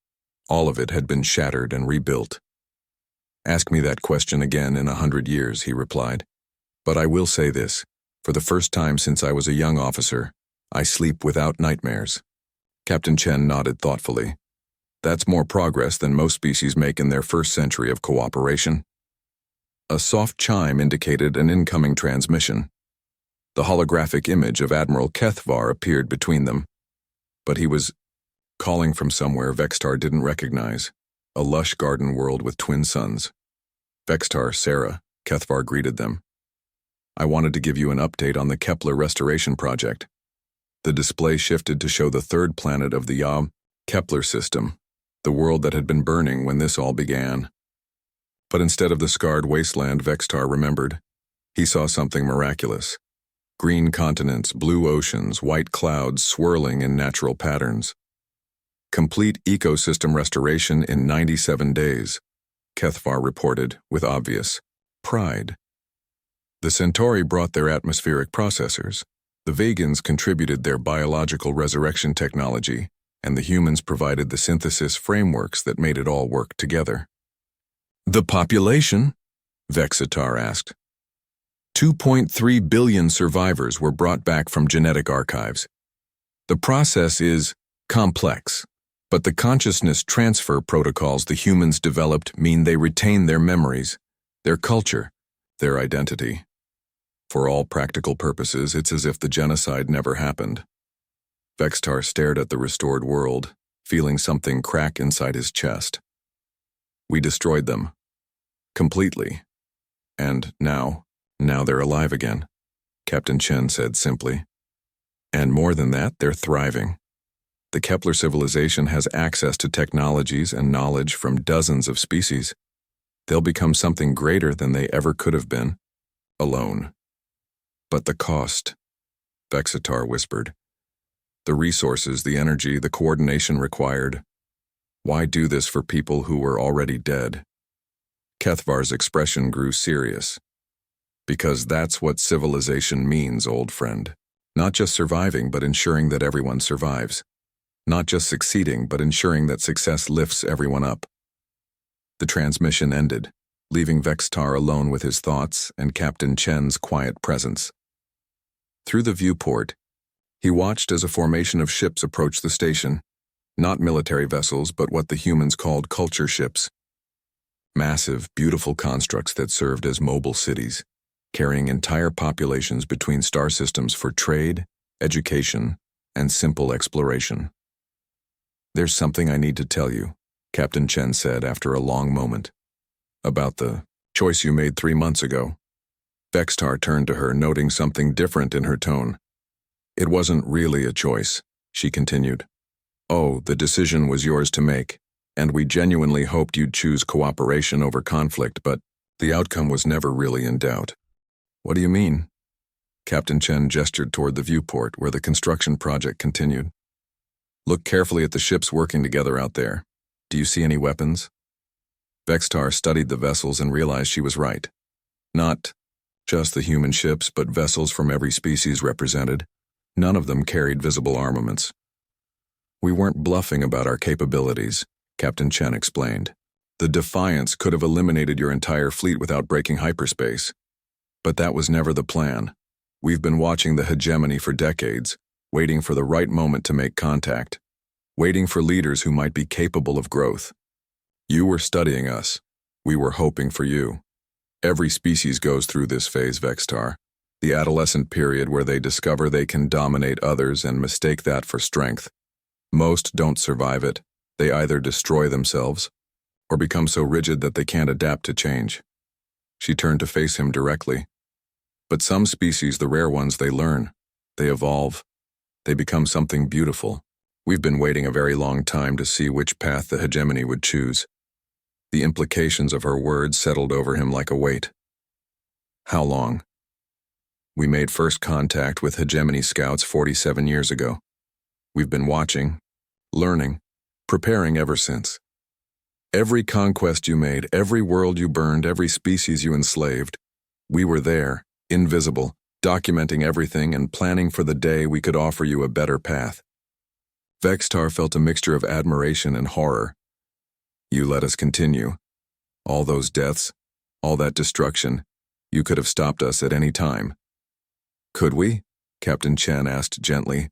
S1: All of it had been shattered and rebuilt. Ask me that question again in 100 years, he replied. But I will say this, for the first time since I was a young officer, I sleep without nightmares. Captain Chen nodded thoughtfully. That's more progress than most species make in their first century of cooperation. A soft chime indicated an incoming transmission. The holographic image of Admiral Kethvar appeared between them. But he was calling from somewhere Vextar didn't recognize, a lush garden world with twin suns. Vextar, Sarah, Kethvar greeted them. I wanted to give you an update on the Kepler restoration project. The display shifted to show the third planet of the Kepler system, the world that had been burning when this all began. But instead of the scarred wasteland Vextar remembered, he saw something miraculous. Green continents, blue oceans, white clouds swirling in natural patterns. Complete ecosystem restoration in 97 days, Kethvar reported with obvious pride. The Centauri brought their atmospheric processors, The Vegans contributed their biological resurrection technology, and the humans provided the synthesis frameworks that made it all work together. The population? Vexitar asked. 2.3 billion survivors were brought back from genetic archives. The process is complex, but the consciousness transfer protocols the humans developed mean they retain their memories, their culture, their identity. For all practical purposes, it's as if the genocide never happened. Vexitar stared at the restored world, feeling something crack inside his chest. We destroyed them. Completely. And now they're alive again, Captain Chen said simply. And more than that, they're thriving. The Kepler civilization has access to technologies and knowledge from dozens of species. They'll become something greater than they ever could have been, alone. But the cost, Vexitar whispered. The resources, the energy, the coordination required. Why do this for people who were already dead? Kethvar's expression grew serious. Because that's what civilization means, old friend. Not just surviving, but ensuring that everyone survives. Not just succeeding, but ensuring that success lifts everyone up. The transmission ended, leaving Vexitar alone with his thoughts and Captain Chen's quiet presence. Through the viewport, he watched as a formation of ships approached the station. Not military vessels, but what the humans called culture ships. Massive, beautiful constructs that served as mobile cities, carrying entire populations between star systems for trade, education, and simple exploration. There's something I need to tell you, Captain Chen said after a long moment. About the choice you made 3 months ago. Vexitar turned to her, noting something different in her tone. It wasn't really a choice, she continued. Oh, the decision was yours to make, and we genuinely hoped you'd choose cooperation over conflict, but the outcome was never really in doubt. What do you mean? Captain Chen gestured toward the viewport where the construction project continued. Look carefully at the ships working together out there. Do you see any weapons? Vexitar studied the vessels and realized she was right. Not just the human ships, but vessels from every species represented. None of them carried visible armaments. We weren't bluffing about our capabilities, Captain Chen explained. The Defiance could have eliminated your entire fleet without breaking hyperspace. But that was never the plan. We've been watching the hegemony for decades, waiting for the right moment to make contact, waiting for leaders who might be capable of growth. You were studying us. We were hoping for you. Every species goes through this phase, Vexitar, the adolescent period where they discover they can dominate others and mistake that for strength. Most don't survive it. They either destroy themselves or become so rigid that they can't adapt to change. She turned to face him directly. But some species, the rare ones, they learn. They evolve. They become something beautiful. We've been waiting a very long time to see which path the hegemony would choose. The implications of her words settled over him like a weight. How long? We made first contact with hegemony scouts 47 years ago. We've been watching, learning, preparing ever since. Every conquest you made, every world you burned, every species you enslaved, we were there, invisible, documenting everything and planning for the day we could offer you a better path. Vexitar felt a mixture of admiration and horror. You let us continue. All those deaths, all that destruction, you could have stopped us at any time. Could we? Captain Chen asked gently.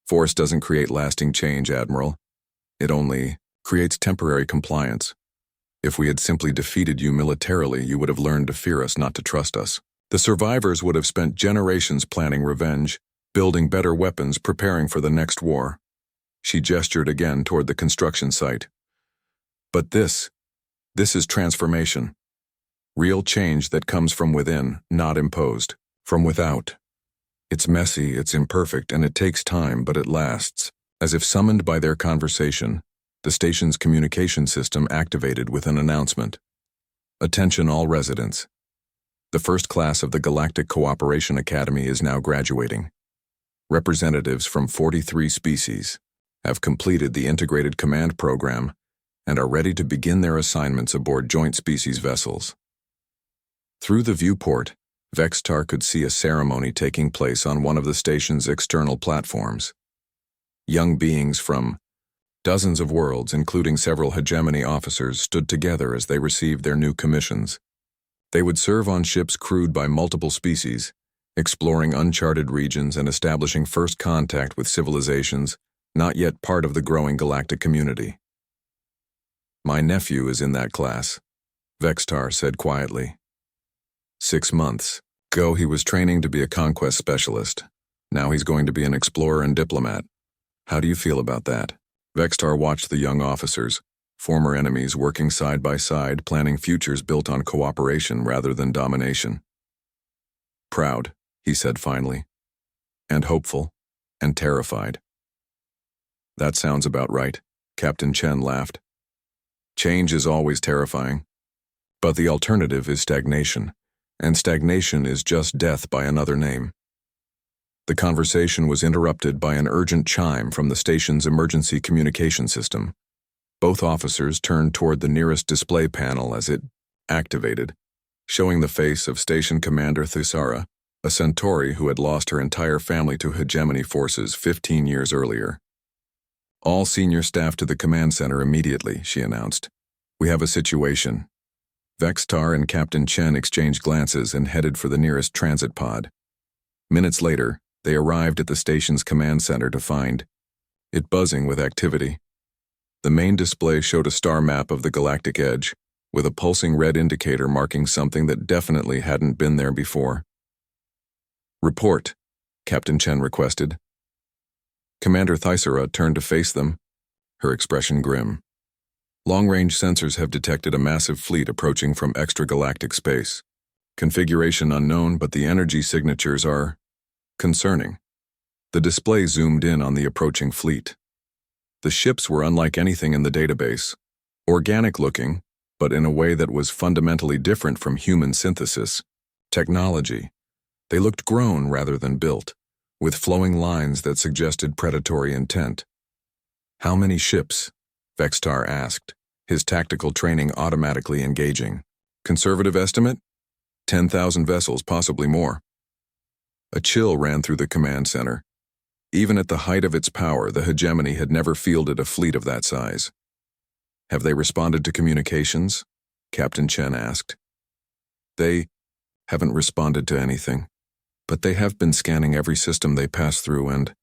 S1: Force doesn't create lasting change, Admiral. It only creates temporary compliance. If we had simply defeated you militarily, you would have learned to fear us, not to trust us. The survivors would have spent generations planning revenge, building better weapons, preparing for the next war. She gestured again toward the construction site. But this is transformation. Real change that comes from within, not imposed, from without. It's messy, it's imperfect, and it takes time, but it lasts. As if summoned by their conversation, the station's communication system activated with an announcement. Attention all residents. The first class of the Galactic Cooperation Academy is now graduating. Representatives from 43 species have completed the Integrated Command Program and are ready to begin their assignments aboard joint species vessels. Through the viewport, Vextar could see a ceremony taking place on one of the station's external platforms. Young beings from dozens of worlds, including several hegemony officers, stood together as they received their new commissions. They would serve on ships crewed by multiple species, exploring uncharted regions and establishing first contact with civilizations not yet part of the growing galactic community. "My nephew is in that class," Vextar said quietly. 6 months ago, he was training to be a conquest specialist. Now he's going to be an explorer and diplomat. How do you feel about that? Vextar watched the young officers, former enemies, working side by side, planning futures built on cooperation rather than domination. "Proud," he said finally, "and hopeful, and terrified." "That sounds about right," Captain Chen laughed. "Change is always terrifying. But the alternative is stagnation, and stagnation is just death by another name." The conversation was interrupted by an urgent chime from the station's emergency communication system. Both officers turned toward the nearest display panel as it activated, showing the face of Station Commander Thisara, a Centauri who had lost her entire family to hegemony forces 15 years earlier. "All senior staff to the command center immediately," she announced. "We have a situation." Vextar and Captain Chen exchanged glances and headed for the nearest transit pod. Minutes later, they arrived at the station's command center to find it buzzing with activity. The main display showed a star map of the galactic edge, with a pulsing red indicator marking something that definitely hadn't been there before. "Report," Captain Chen requested. Commander Thisara turned to face them, her expression grim. "Long-range sensors have detected a massive fleet approaching from extragalactic space. Configuration unknown, but the energy signatures are concerning." The display zoomed in on the approaching fleet. The ships were unlike anything in the database, organic-looking, but in a way that was fundamentally different from human synthesis technology. They looked grown rather than built, with flowing lines that suggested predatory intent. "How many ships?" Vextar asked, his tactical training automatically engaging. "Conservative estimate? 10,000 vessels, possibly more." A chill ran through the command center. Even at the height of its power, the hegemony had never fielded a fleet of that size. "Have they responded to communications?" Captain Chen asked. "They haven't responded to anything, but they have been scanning every system they pass through and—"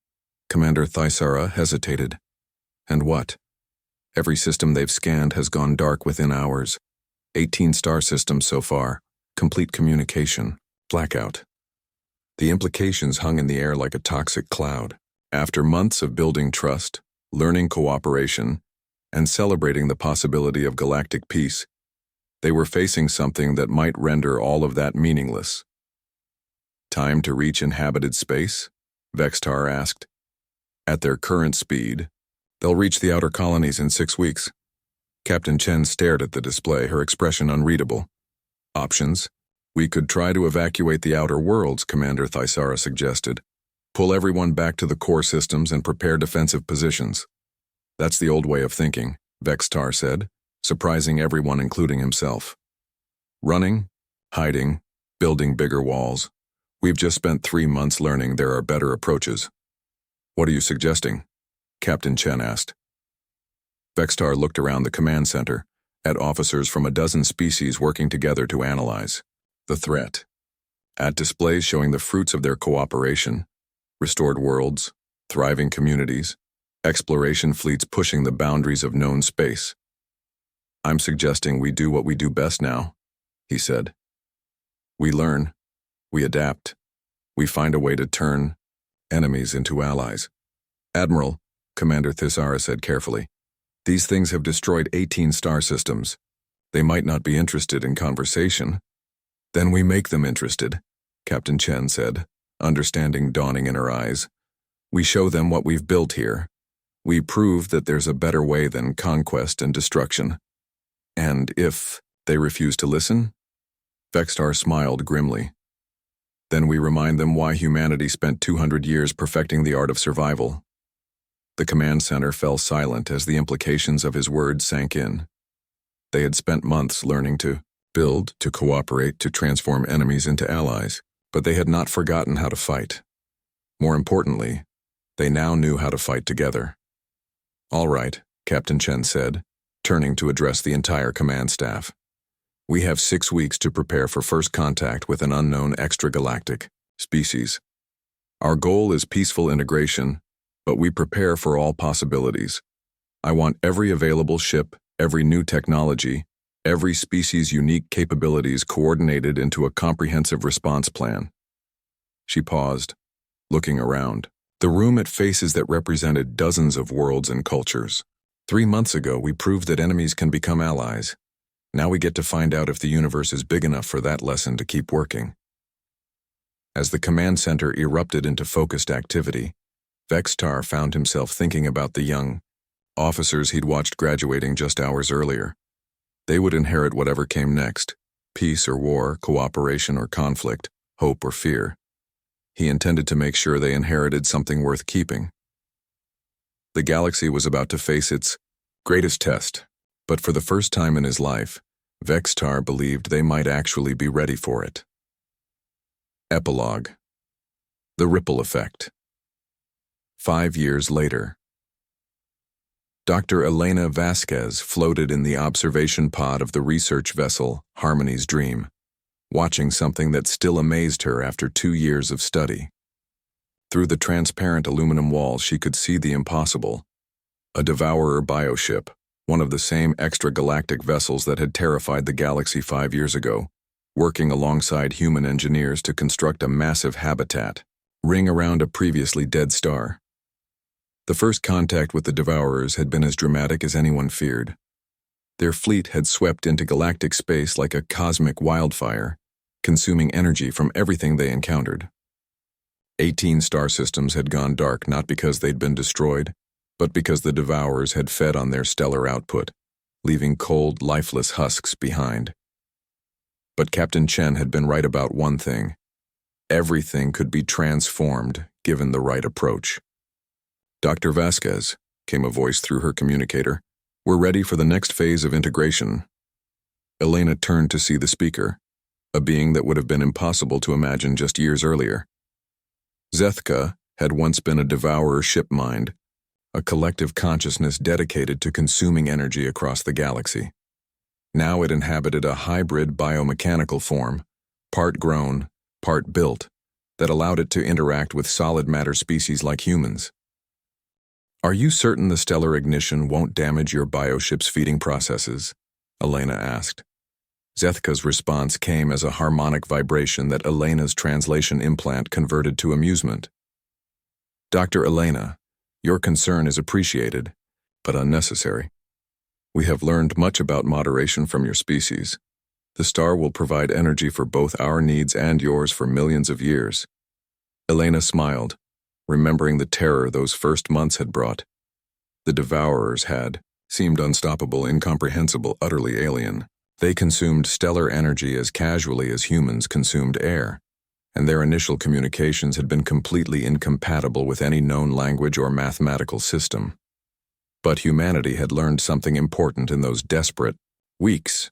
S1: Commander Thisara hesitated. "And what?" "Every system they've scanned has gone dark within hours. 18 star systems so far. Complete communication. Blackout." The implications hung in the air like a toxic cloud. After months of building trust, learning cooperation, and celebrating the possibility of galactic peace, they were facing something that might render all of that meaningless. "Time to reach inhabited space?" Vextar asked. "At their current speed, they'll reach the outer colonies in 6 weeks." Captain Chen stared at the display, her expression unreadable. "Options? We could try to evacuate the outer worlds," Commander Thisara suggested. "Pull everyone back to the core systems and prepare defensive positions." "That's the old way of thinking," Vextar said, surprising everyone including himself. "Running, hiding, building bigger walls. We've just spent 3 months learning there are better approaches." "What are you suggesting?" Captain Chen asked. Vextar looked around the command center, at officers from a dozen species working together to analyze the threat, at displays showing the fruits of their cooperation, restored worlds, thriving communities, exploration fleets pushing the boundaries of known space. "I'm suggesting we do what we do best now," he said. "We learn, we adapt, we find a way to turn enemies into allies." "Admiral," Commander Thisara said carefully, "these things have destroyed 18 star systems. They might not be interested in conversation." "Then we make them interested," Captain Chen said, understanding dawning in her eyes. "We show them what we've built here. We prove that there's a better way than conquest and destruction. And if they refuse to listen?" Vextar smiled grimly. "Then we remind them why humanity spent 200 years perfecting the art of survival." The command center fell silent as the implications of his words sank in. They had spent months learning to build, to cooperate, to transform enemies into allies, but they had not forgotten how to fight. More importantly, they now knew how to fight together. "All right," Captain Chen said, turning to address the entire command staff. "We have 6 weeks to prepare for first contact with an unknown extragalactic species. Our goal is peaceful integration, but we prepare for all possibilities. I want every available ship, every new technology, every species' unique capabilities coordinated into a comprehensive response plan." She paused, looking around. The room had faces that represented dozens of worlds and cultures. 3 months ago, we proved that enemies can become allies. Now we get to find out if the universe is big enough for that lesson to keep working. As the command center erupted into focused activity, Vextar found himself thinking about the young officers he'd watched graduating just hours earlier. They would inherit whatever came next: peace or war, cooperation or conflict, hope or fear. He intended to make sure they inherited something worth keeping. The galaxy was about to face its greatest test, but for the first time in his life, Vextar believed they might actually be ready for it. Epilogue. The Ripple Effect. 5 years later. Dr. Elena Vasquez floated in the observation pod of the research vessel Harmony's Dream, watching something that still amazed her after 2 years of study. Through the transparent aluminum walls, she could see the impossible: a devourer bioship, one of the same extragalactic vessels that had terrified the galaxy 5 years ago, working alongside human engineers to construct a massive habitat, ring around a previously dead star. The first contact with the Devourers had been as dramatic as anyone feared. Their fleet had swept into galactic space like a cosmic wildfire, consuming energy from everything they encountered. 18 star systems had gone dark not because they'd been destroyed, but because the Devourers had fed on their stellar output, leaving cold, lifeless husks behind. But Captain Chen had been right about one thing: everything could be transformed given the right approach. "Dr. Vasquez," came a voice through her communicator, "we're ready for the next phase of integration." Elena turned to see the speaker, a being that would have been impossible to imagine just years earlier. Zethka had once been a devourer ship mind, a collective consciousness dedicated to consuming energy across the galaxy. Now it inhabited a hybrid biomechanical form, part grown, part built, that allowed it to interact with solid matter species like humans. "Are you certain the stellar ignition won't damage your bioship's feeding processes?" Elena asked. Zethka's response came as a harmonic vibration that Elena's translation implant converted to amusement. "Dr. Elena, your concern is appreciated, but unnecessary. We have learned much about moderation from your species. The star will provide energy for both our needs and yours for millions of years." Elena smiled, remembering the terror those first months had brought. The Devourers seemed unstoppable, incomprehensible, utterly alien. They consumed stellar energy as casually as humans consumed air, and their initial communications had been completely incompatible with any known language or mathematical system. But humanity had learned something important in those desperate weeks.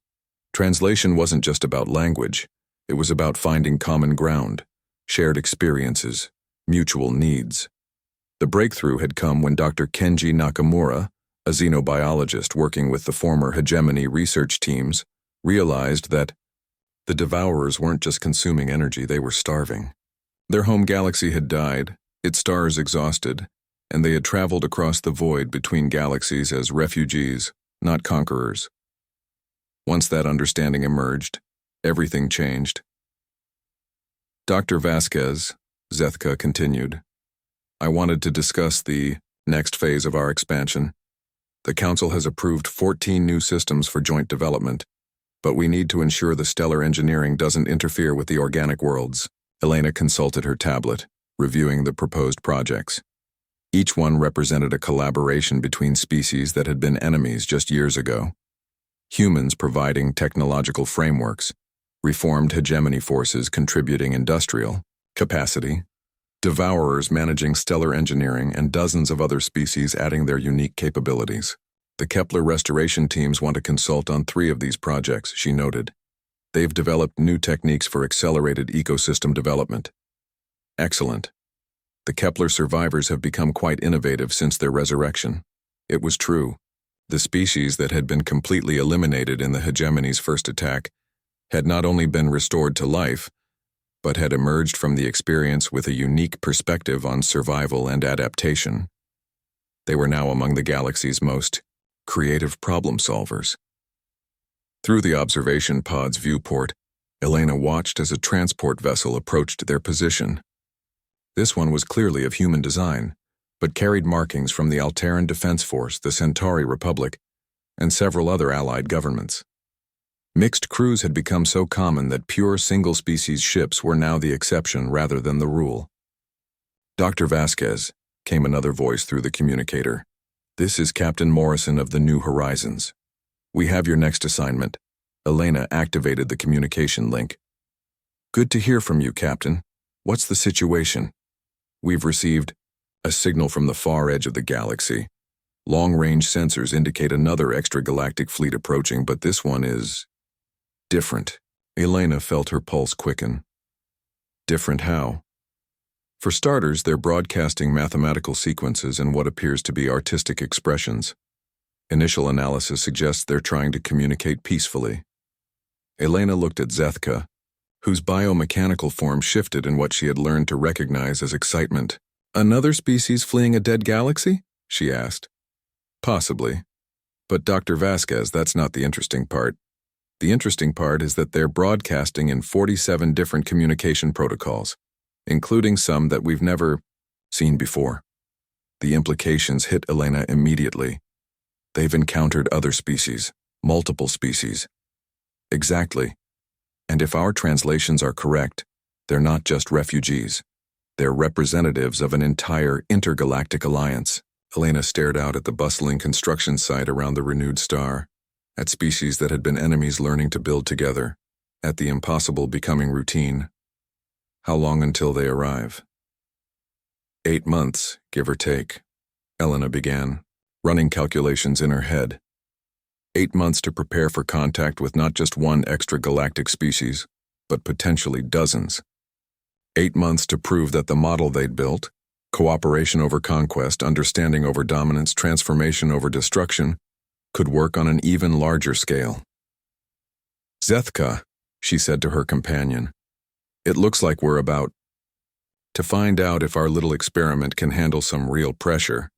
S1: Translation wasn't just about language. It was about finding common ground, shared experiences, mutual needs. The breakthrough had come when Dr. Kenji Nakamura, a xenobiologist working with the former hegemony research teams, realized that the Devourers weren't just consuming energy, they were starving. Their home galaxy had died, its stars exhausted, and they had traveled across the void between galaxies as refugees, not conquerors. Once that understanding emerged, everything changed. "Dr. Vasquez," Zethka continued, "I wanted to discuss the next phase of our expansion. The Council has approved 14 new systems for joint development, but we need to ensure the stellar engineering doesn't interfere with the organic worlds." Elena consulted her tablet, reviewing the proposed projects. Each one represented a collaboration between species that had been enemies just years ago. Humans providing technological frameworks, reformed hegemony forces contributing industrial capacity, Devourers managing stellar engineering, and dozens of other species adding their unique capabilities. The Kepler restoration teams want to consult on 3 of these projects, she noted. They've developed new techniques for accelerated ecosystem development. Excellent. The Kepler survivors have become quite innovative since their resurrection. It was true. The species that had been completely eliminated in the hegemony's first attack had not only been restored to life, but had emerged from the experience with a unique perspective on survival and adaptation. They were now among the galaxy's most creative problem solvers. Through the observation pod's viewport, Elena watched as a transport vessel approached their position. This one was clearly of human design, but carried markings from the Alterran Defense Force, the Centauri Republic, and several other allied governments. Mixed crews had become so common that pure single-species ships were now the exception rather than the rule. "Dr. Vasquez," came another voice through the communicator. "This is Captain Morrison of the New Horizons. We have your next assignment." Elena activated the communication link. "Good to hear from you, Captain. What's the situation?" "We've received a signal from the far edge of the galaxy. Long-range sensors indicate another extragalactic fleet approaching, but this one is different." Elena felt her pulse quicken. Different how? For starters, they're broadcasting mathematical sequences and what appears to be artistic expressions. Initial analysis suggests they're trying to communicate peacefully. Elena looked at Zethka, whose biomechanical form shifted in what she had learned to recognize as excitement. "Another species fleeing a dead galaxy?" she asked. "Possibly. But Dr. Vasquez, that's not the interesting part. The interesting part is that they're broadcasting in 47 different communication protocols, including some that we've never seen before." The implications hit Elena immediately. They've encountered other species, multiple species. Exactly. And if our translations are correct, they're not just refugees. They're representatives of an entire intergalactic alliance. Elena stared out at the bustling construction site around the renewed star, at species that had been enemies learning to build together, at the impossible becoming routine. How long until they arrive? 8 months, give or take, Elena began, running calculations in her head. 8 months to prepare for contact with not just one extragalactic species, but potentially dozens. 8 months to prove that the model they'd built, cooperation over conquest, understanding over dominance, transformation over destruction, could work on an even larger scale. "Zethka," she said to her companion, "it looks like we're about to find out if our little experiment can handle some real pressure."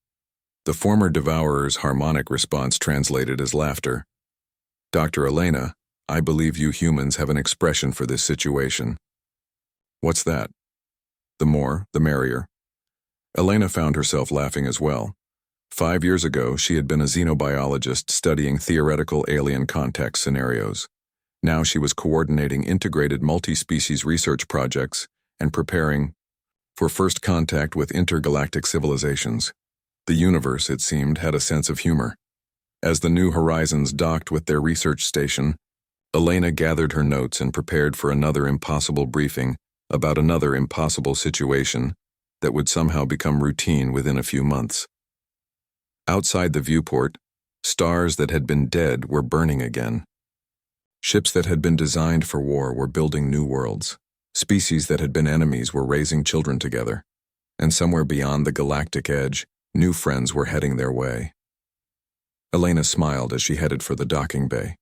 S1: The former devourer's harmonic response translated as laughter. "Dr. Elena, I believe you humans have an expression for this situation." "What's that?" "The more, the merrier." Elena found herself laughing as well. 5 years ago, she had been a xenobiologist studying theoretical alien contact scenarios. Now she was coordinating integrated multi-species research projects and preparing for first contact with intergalactic civilizations. The universe, it seemed, had a sense of humor. As the New Horizons docked with their research station, Elena gathered her notes and prepared for another impossible briefing about another impossible situation that would somehow become routine within a few months. Outside the viewport, stars that had been dead were burning again. Ships that had been designed for war were building new worlds. Species that had been enemies were raising children together. And somewhere beyond the galactic edge, new friends were heading their way. Elena smiled as she headed for the docking bay.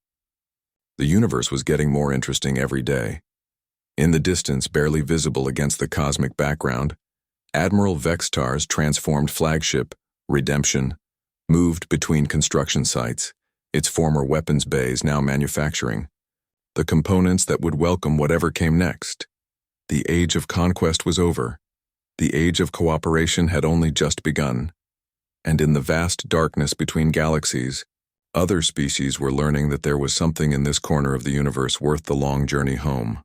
S1: The universe was getting more interesting every day. In the distance, barely visible against the cosmic background, Admiral Vextar's transformed flagship, Redemption, moved between construction sites, its former weapons bays now manufacturing the components that would welcome whatever came next. The age of conquest was over. The age of cooperation had only just begun. And in the vast darkness between galaxies, other species were learning that there was something in this corner of the universe worth the long journey home.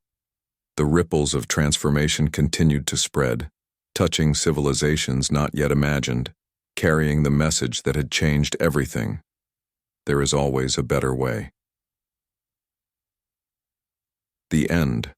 S1: The ripples of transformation continued to spread, touching civilizations not yet imagined, carrying the message that had changed everything. There is always a better way. The end.